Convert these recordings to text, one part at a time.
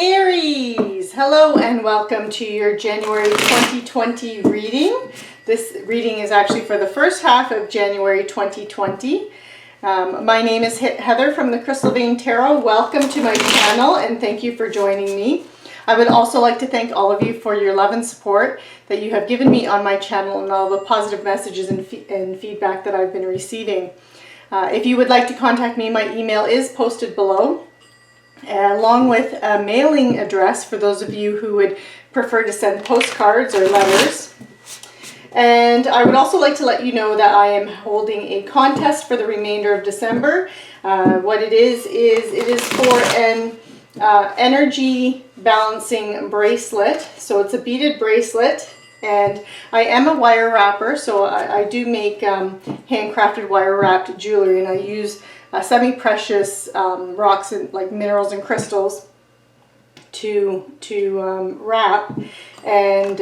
Aries, hello and welcome to your January 2020 reading. This reading is actually for the first half of January 2020. My name is Heather from the Crystal Vein Tarot. Welcome to my channel and thank you for joining me. I would also like to thank all of you for your love and support that you have given me on my channel and all the positive messages and feedback that I've been receiving. If you would like to contact me, my email is posted below, along with a mailing address for those of you who would prefer to send postcards or letters. And I would also like to let you know that I am holding a contest for the remainder of December. What it is for an energy balancing bracelet. So it's a beaded bracelet, and I am a wire wrapper, so I do make handcrafted wire wrapped jewelry, and I use semi-precious rocks and like minerals and crystals to wrap. And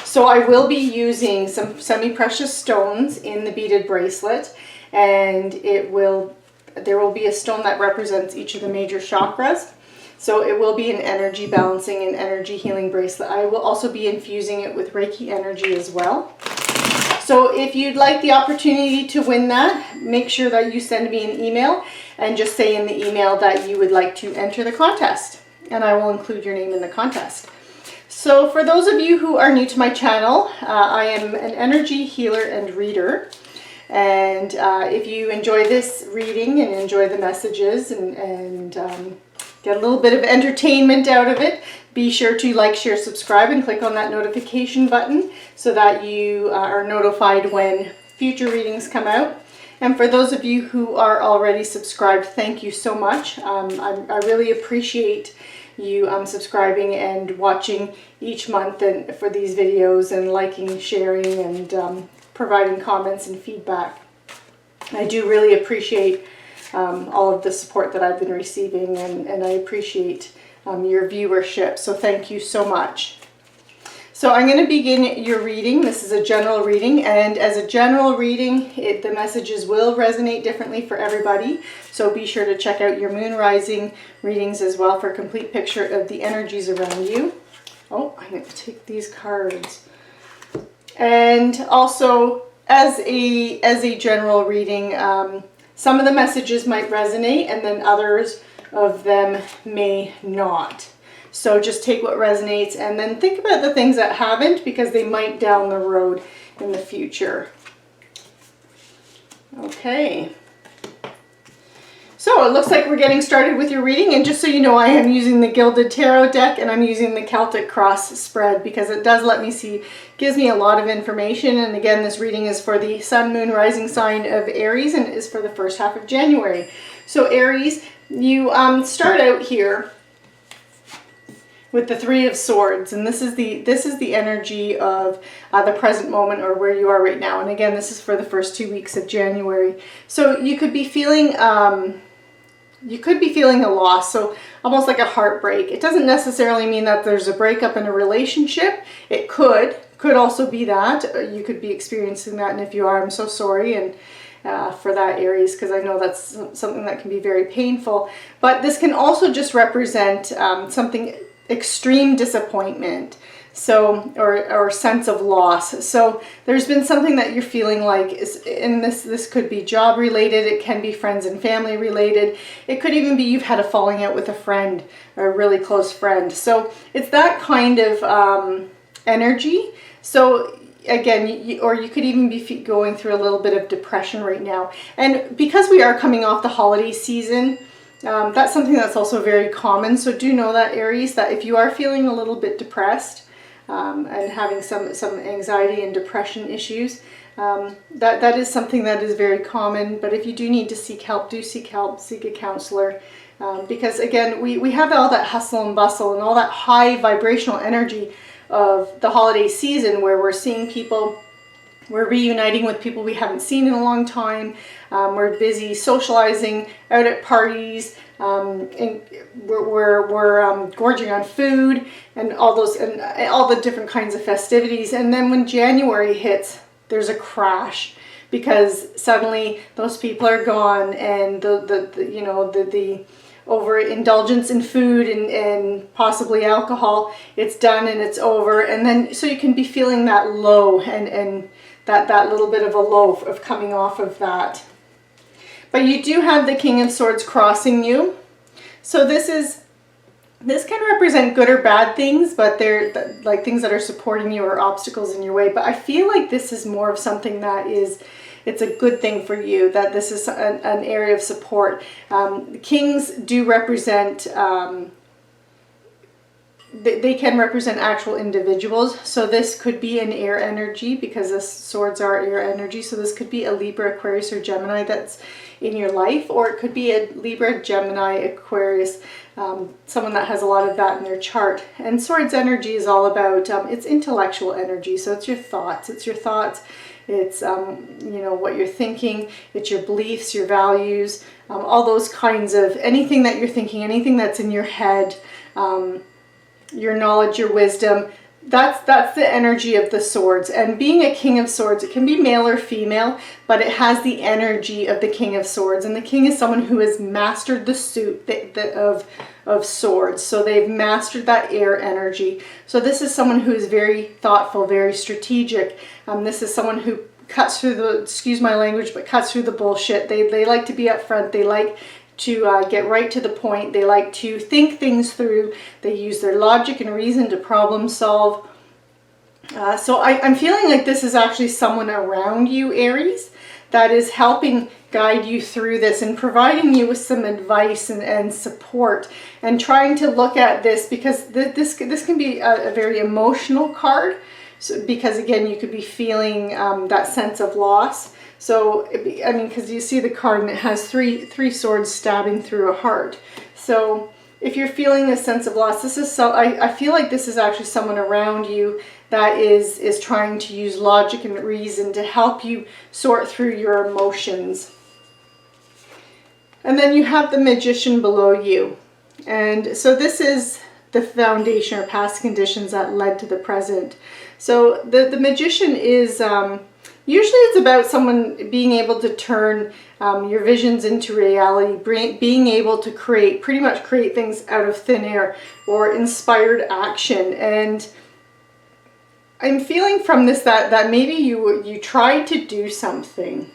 so I will be using some semi-precious stones in the beaded bracelet, and there will be a stone that represents each of the major chakras. So it will be an energy balancing and energy healing bracelet. I will also be infusing it with Reiki energy as well. So if you'd like the opportunity to win that, make sure that you send me an email and just say in the email that you would like to enter the contest, and I will include your name in the contest. So for those of you who are new to my channel, I am an energy healer and reader. And if you enjoy this reading and enjoy the messages and get a little bit of entertainment out of it, be sure to like, share, subscribe, and click on that notification button so that you are notified when future readings come out. And for those of you who are already subscribed, thank you so much. I really appreciate you subscribing and watching each month and for these videos, and liking, sharing, and providing comments and feedback. I do really appreciate all of the support that I've been receiving, and I appreciate your viewership, so thank you so much. So I'm going to begin your reading. This is a general reading, and as a general reading, the messages will resonate differently for everybody, so be sure to check out your moon rising readings as well for a complete picture of the energies around you. Oh, I'm going to take these cards. And also, as a general reading, some of the messages might resonate and then others of them may not. So just take what resonates and then think about the things that haven't, because they might down the road in the future. Okay. So it looks like we're getting started with your reading, and just so you know, I am using the Gilded Tarot deck and I'm using the Celtic Cross spread because it does let me see, gives me a lot of information. And again, this reading is for the Sun, Moon, Rising sign of Aries, and it is for the first half of January. So Aries, you start out here with the Three of Swords, and this is the energy of the present moment, or where you are right now. And again, this is for the first 2 weeks of January. So you could be feeling a loss, so almost like a heartbreak. It doesn't necessarily mean that there's a breakup in a relationship. It could also be that you could be experiencing that, and if you are, I'm so sorry, and for that, Aries, because I know that's something that can be very painful. But this can also just represent something extreme disappointment, so or sense of loss. So there's been something that you're feeling like and this could be job related, it can be friends and family related, it could even be you've had a falling out with a friend or a really close friend. So it's that kind of energy. So again, or you could even be going through a little bit of depression right now. And because we are coming off the holiday season, that's something that's also very common. So do know that, Aries, that if you are feeling a little bit depressed and having some anxiety and depression issues, that is something that is very common. But if you do need to seek help, do seek help, seek a counselor. Because again, we have all that hustle and bustle and all that high vibrational energy of the holiday season, where we're seeing people, we're reuniting with people we haven't seen in a long time, we're busy socializing out at parties, and we're gorging on food and all the different kinds of festivities. And then when January hits, there's a crash, because suddenly those people are gone, and the over indulgence in food and possibly alcohol. It's done and it's over. And then so you can be feeling that low and that little bit of a low of coming off of that. But you do have the King of Swords crossing you. So this can represent good or bad things, but they're like things that are supporting you or obstacles in your way. But I feel like this is more of something that it's a good thing for you, that this is an area of support. The kings do represent, they can represent actual individuals. So this could be an air energy, because the swords are air energy. So this could be a Libra, Aquarius, or Gemini that's in your life, or it could be a Libra, Gemini, Aquarius, someone that has a lot of that in their chart. And swords energy is all about, it's intellectual energy. So it's your thoughts, it's you know, what you're thinking, it's your beliefs, your values, all those kinds of, anything that you're thinking, anything that's in your head, your knowledge, your wisdom. That's the energy of the swords. And being a King of Swords, it can be male or female, but it has the energy of the King of Swords. And the king is someone who has mastered the suit of swords. So they've mastered that air energy. So this is someone who is very thoughtful, very strategic. This is someone who cuts through the, excuse my language, but cuts through the bullshit. They like to be upfront. They like to get right to the point. They like to think things through. They use their logic and reason to problem solve. So I'm feeling like this is actually someone around you, Aries, that is helping guide you through this and providing you with some advice and support, and trying to look at this, because this can be a very emotional card. So, because again, you could be feeling that sense of loss. So, I mean, because you see the card and it has three swords stabbing through a heart. So if you're feeling this sense of loss, this is I feel like this is actually someone around you that is trying to use logic and reason to help you sort through your emotions. And then you have the Magician below you. And so this is the foundation or past conditions that led to the present. So the Magician is, usually it's about someone being able to turn your visions into reality, being able to pretty much create things out of thin air, or inspired action. And I'm feeling from this that maybe you tried to do something.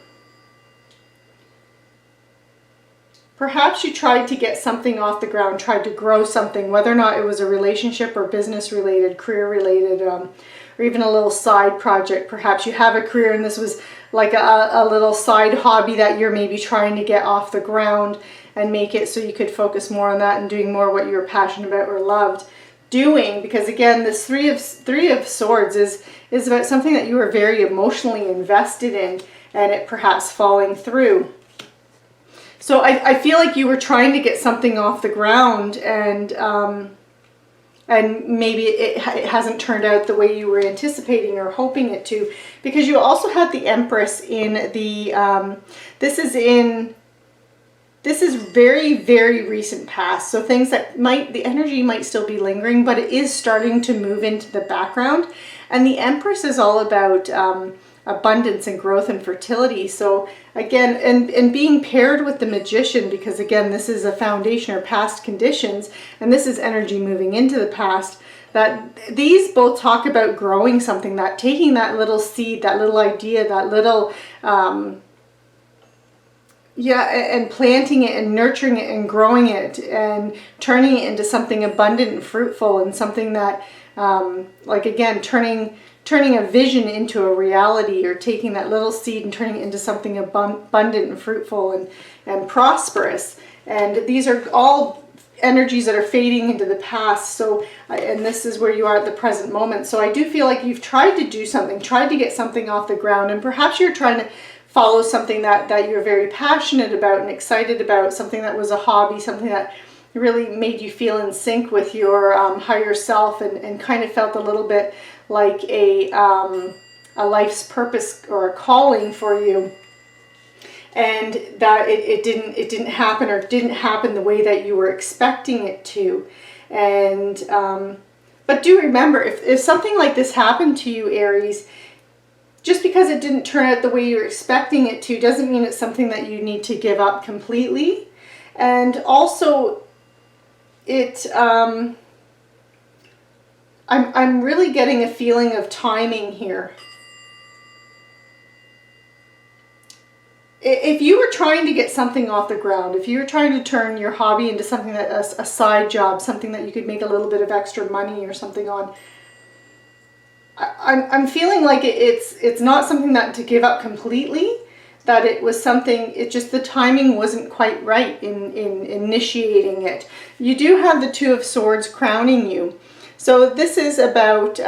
Perhaps you tried to get something off the ground, tried to grow something, whether or not it was a relationship or business related, career related, or even a little side project. Perhaps you have a career and this was like a little side hobby that you're maybe trying to get off the ground and make it so you could focus more on that and doing more what you were passionate about or loved doing. Because again, this three of swords is about something that you were very emotionally invested in, and it perhaps falling through. So I feel like you were trying to get something off the ground, and maybe it hasn't turned out the way you were anticipating or hoping it to, because you also had the Empress in the, this is very, very recent past. So things that the energy might still be lingering, but it is starting to move into the background. And the Empress is all about abundance and growth and fertility. So again, and being paired with the Magician, because again, this is a foundation or past conditions, and this is energy moving into the past, that these both talk about growing something, that taking that little seed, that little idea, that little, and planting it and nurturing it and growing it and turning it into something abundant and fruitful, and something that, like again, turning a vision into a reality, or taking that little seed and turning it into something abundant and fruitful and prosperous. And these are all energies that are fading into the past. So, and this is where you are at the present moment. So I do feel like you've tried to do something, tried to get something off the ground, and perhaps you're trying to follow something that you're very passionate about and excited about, something that was a hobby, something that really made you feel in sync with your higher self, and kind of felt a little bit like a life's purpose or a calling for you, and that it didn't happen, or didn't happen the way that you were expecting it to. And but do remember, if something like this happened to you, Aries, just because it didn't turn out the way you're expecting it to doesn't mean it's something that you need to give up completely. And also, I'm really getting a feeling of timing here. If you were trying to get something off the ground, if you were trying to turn your hobby into something that a side job, something that you could make a little bit of extra money or something on, I'm feeling like it's not something that to give up completely, that it was something, it just, the timing wasn't quite right in initiating it. You do have the Two of Swords crowning you. So this is about,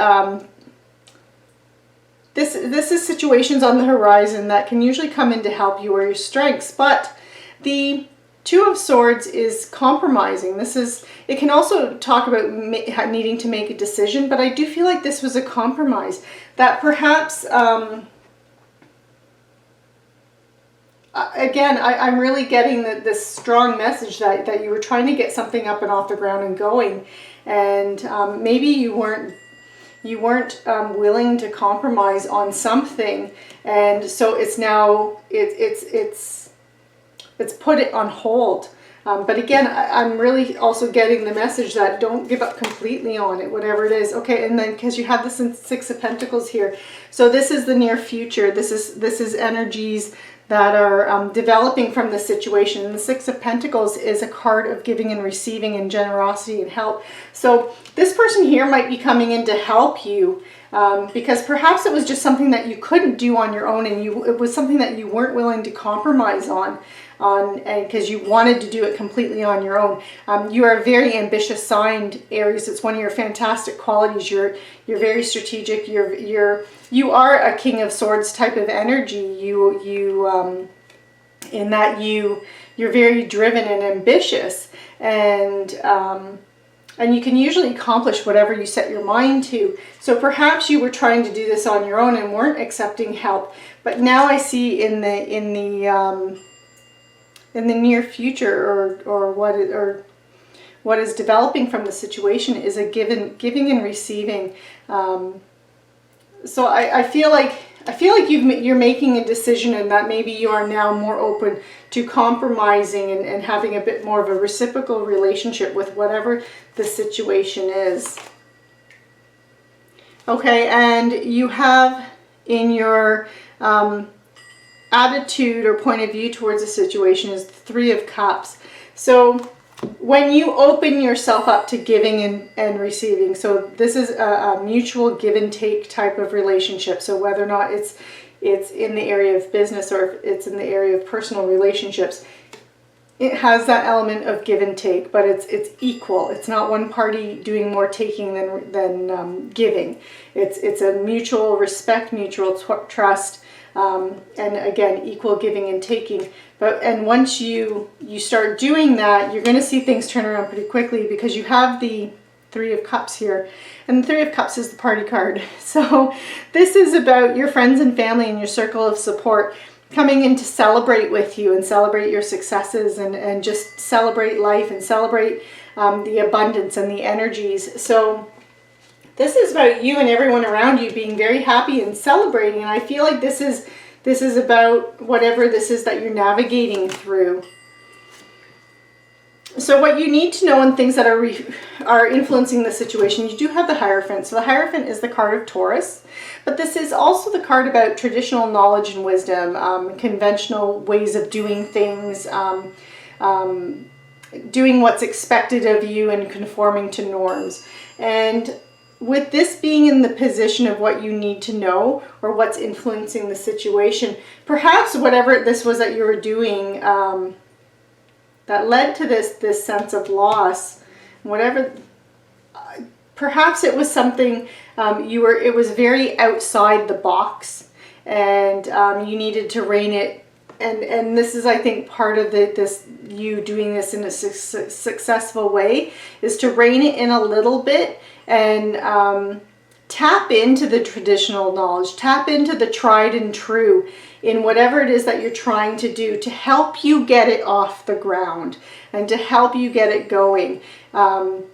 this is situations on the horizon that can usually come in to help you or your strengths, but the Two of Swords is compromising. It can also talk about needing to make a decision, but I do feel like this was a compromise. That perhaps, again, I'm really getting this strong message that you were trying to get something up and off the ground and going, and maybe you weren't willing to compromise on something, and so it's now it's put it on hold. But again, I'm really also getting the message that don't give up completely on it, whatever it is. Okay, and then because you have this in Six of Pentacles here, so this is the near future. This is energies that are developing from the situation. And the Six of Pentacles is a card of giving and receiving and generosity and help. So this person here might be coming in to help you because perhaps it was just something that you couldn't do on your own, and it was something that you weren't willing to compromise on because you wanted to do it completely on your own. You are a very ambitious sign, Aries. It's one of your fantastic qualities. You're very strategic. You are a King of Swords type of energy. In that you're very driven and ambitious, and you can usually accomplish whatever you set your mind to. So perhaps you were trying to do this on your own and weren't accepting help. But now I see in the near future, or what is developing from the situation is a giving and receiving. So I feel like you're making a decision, and that maybe you are now more open to compromising and having a bit more of a reciprocal relationship with whatever the situation is. Okay, and you have in your attitude or point of view towards a situation is the Three of Cups. So when you open yourself up to giving and receiving, so this is a mutual give and take type of relationship. So whether or not it's in the area of business or if it's in the area of personal relationships, it has that element of give and take, but it's equal. It's not one party doing more taking than giving. It's a mutual respect, mutual trust, and again, equal giving and taking. And once you start doing that, you're going to see things turn around pretty quickly, because you have the Three of Cups here, and the Three of Cups is the party card. So this is about your friends and family and your circle of support coming in to celebrate with you and celebrate your successes and just celebrate life and celebrate the abundance and the energies. So this is about you and everyone around you being very happy and celebrating, and I feel like this is about whatever this is that you're navigating through. So what you need to know, and things that are influencing the situation, you do have the Hierophant. So the Hierophant is the card of Taurus, but this is also the card about traditional knowledge and wisdom, conventional ways of doing things, doing what's expected of you and conforming to norms. And with this being in the position of what you need to know or what's influencing the situation, perhaps whatever this was that you were doing that led to this sense of loss, whatever, perhaps it was something it was very outside the box, and you needed to rein it. And this is, I think, part of you doing this in a successful way, is to rein it in a little bit and tap into the traditional knowledge, tap into the tried and true in whatever it is that you're trying to do to help you get it off the ground and to help you get it going. And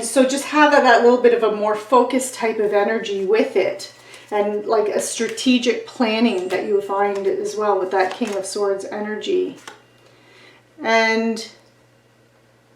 so just have that little bit of a more focused type of energy with it, and like a strategic planning that you find as well with that King of Swords energy. And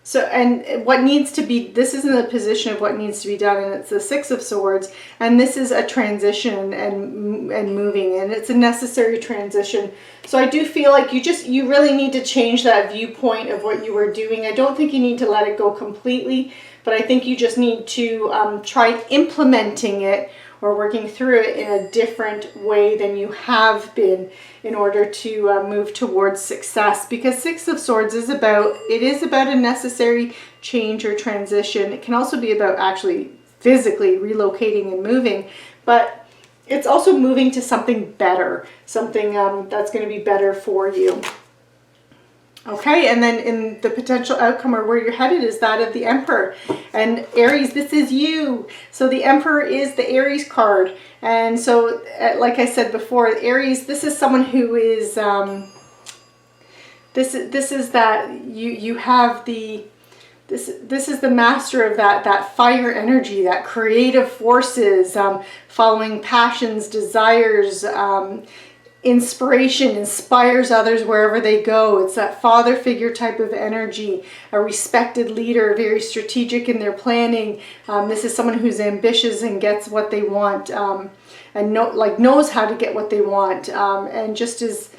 So, and what needs to be, this is in the position of what needs to be done, and it's the Six of Swords, and this is a transition and moving, and it's a necessary transition. So I do feel like you really need to change that viewpoint of what you were doing. I don't think you need to let it go completely, but I think you just need to try implementing it or working through it in a different way than you have been in order to move towards success. Because Six of Swords is about a necessary change or transition. It can also be about actually physically relocating and moving, but it's also moving to something better, something that's going to be better for you. Okay, and then in the potential outcome or where you're headed is that of the Emperor. And Aries, this is you. So the Emperor is the Aries card. And so, like I said before, Aries, this is someone who is, this is that you have the, this is the master of that fire energy, that creative forces, following passions, desires, inspiration, inspires others wherever they go. It's that father figure type of energy, a respected leader, very strategic in their planning. This is someone who's ambitious and gets what they want, and knows how to get what they want, and just is,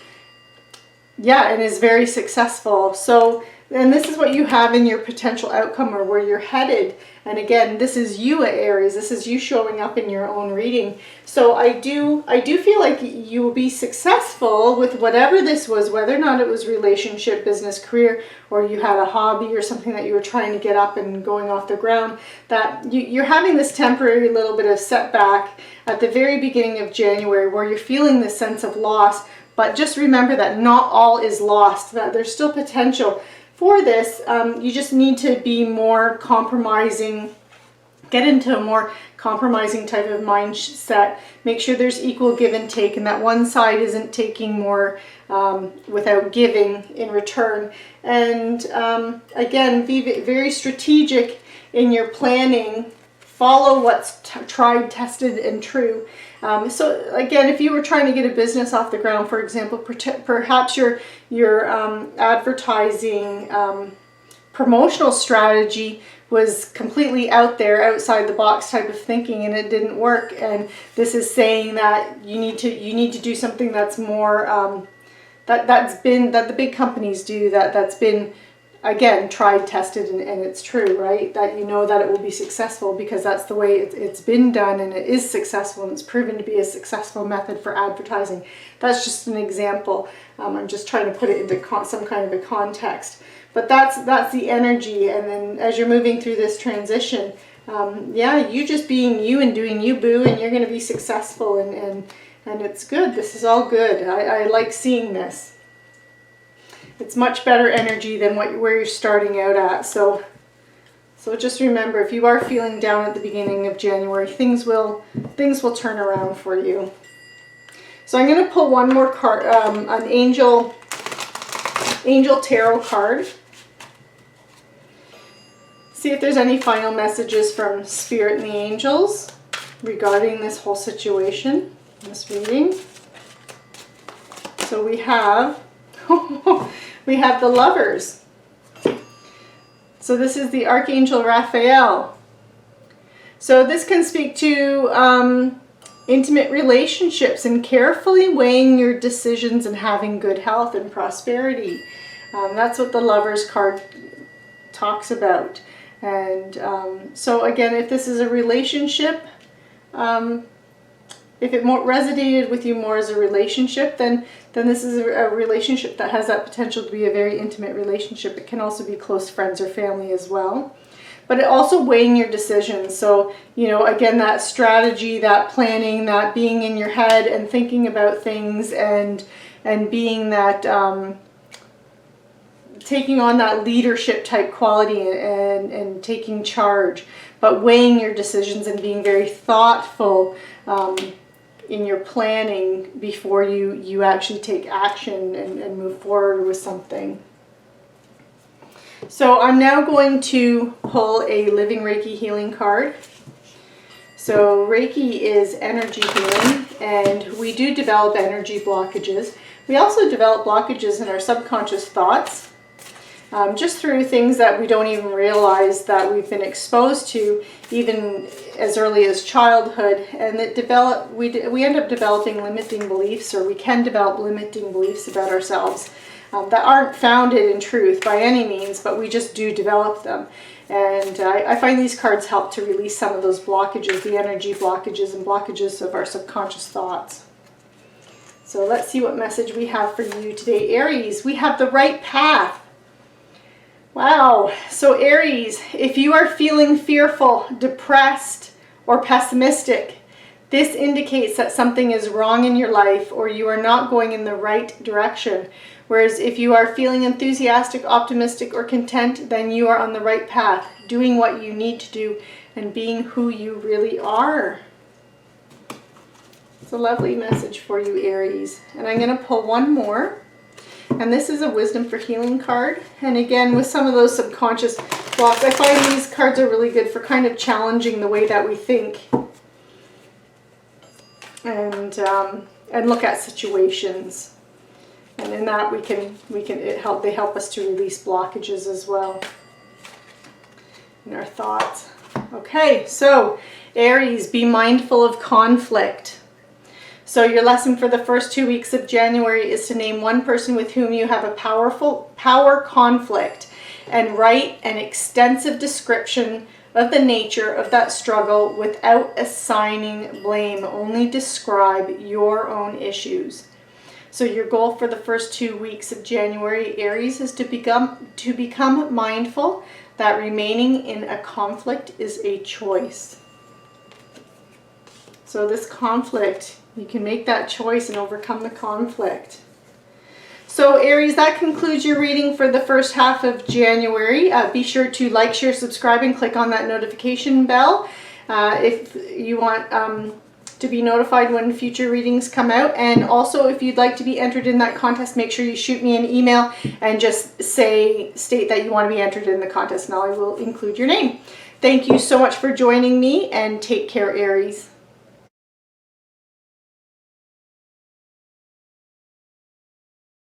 yeah, and is very successful. So, and this is what you have in your potential outcome or where you're headed. And again, this is you at Aries. This is you showing up in your own reading. So I do feel like you will be successful with whatever this was, whether or not it was relationship, business, career, or you had a hobby or something that you were trying to get up and going off the ground, that you're having this temporary little bit of setback at the very beginning of January where you're feeling this sense of loss. But just remember that not all is lost, that there's still potential for this. You just need to be more compromising, get into a more compromising type of mindset. Make sure there's equal give and take, and that one side isn't taking more without giving in return. And again, be very strategic in your planning. Follow what's tried, tested, and true. So again, if you were trying to get a business off the ground, for example, perhaps your advertising promotional strategy was completely out there, outside the box type of thinking, and it didn't work. And this is saying that you need to do something that's more that the big companies do, that's been, again, tried, tested, and it's true, right? That you know that it will be successful because that's the way it's been done, and it is successful, and it's proven to be a successful method for advertising. That's just an example. I'm just trying to put it into some kind of a context. But that's the energy, and then as you're moving through this transition, yeah, you just being you and doing you, boo, and you're going to be successful, and it's good. This is all good. I like seeing this. It's much better energy than where you're starting out at. So just remember, if you are feeling down at the beginning of January, things will turn around for you. So I'm going to pull one more card, an angel tarot card. See if there's any final messages from Spirit and the angels regarding this whole situation, this reading. So we have we have the Lovers. So this is the Archangel Raphael. So this can speak to intimate relationships and carefully weighing your decisions and having good health and prosperity. That's what the Lovers card talks about. And so again, if this is a relationship, if it more resonated with you more as a relationship, then this is a relationship that has that potential to be a very intimate relationship. It can also be close friends or family as well. But it also weighing your decisions. So, you know, again, that strategy, that planning, that being in your head and thinking about things and being that, taking on that leadership type quality and taking charge, but weighing your decisions and being very thoughtful in your planning before you actually take action and move forward with something. So I'm now going to pull a Living Reiki Healing card. So Reiki is energy healing, and we do develop energy blockages. We also develop blockages in our subconscious thoughts. just through things that we don't even realize that we've been exposed to, even as early as childhood, and that we end up developing limiting beliefs, or we can develop limiting beliefs about ourselves that aren't founded in truth by any means, but we just do develop them. And I find these cards help to release some of those blockages, the energy blockages and blockages of our subconscious thoughts. So let's see what message we have for you today, Aries. We have the right path. Wow. So Aries, if you are feeling fearful, depressed, or pessimistic, this indicates that something is wrong in your life, or you are not going in the right direction. Whereas if you are feeling enthusiastic, optimistic, or content, then you are on the right path, doing what you need to do and being who you really are. It's a lovely message for you, Aries. And I'm going to pull one more. And this is a Wisdom for Healing card. And again, with some of those subconscious blocks, I find these cards are really good for kind of challenging the way that we think and look at situations. And in that they help us to release blockages as well in our thoughts. Okay, so Aries, be mindful of conflict. So your lesson for the first 2 weeks of January is to name one person with whom you have a power conflict and write an extensive description of the nature of that struggle without assigning blame. Only describe your own issues. So your goal for the first 2 weeks of January, Aries, is to become mindful that remaining in a conflict is a choice. So this conflict, you can make that choice and overcome the conflict. So Aries, that concludes your reading for the first half of January. Be sure to like, share, subscribe, and click on that notification bell if you want to be notified when future readings come out. And also, if you'd like to be entered in that contest, make sure you shoot me an email and just state that you want to be entered in the contest, and I will include your name. Thank you so much for joining me, and take care, Aries.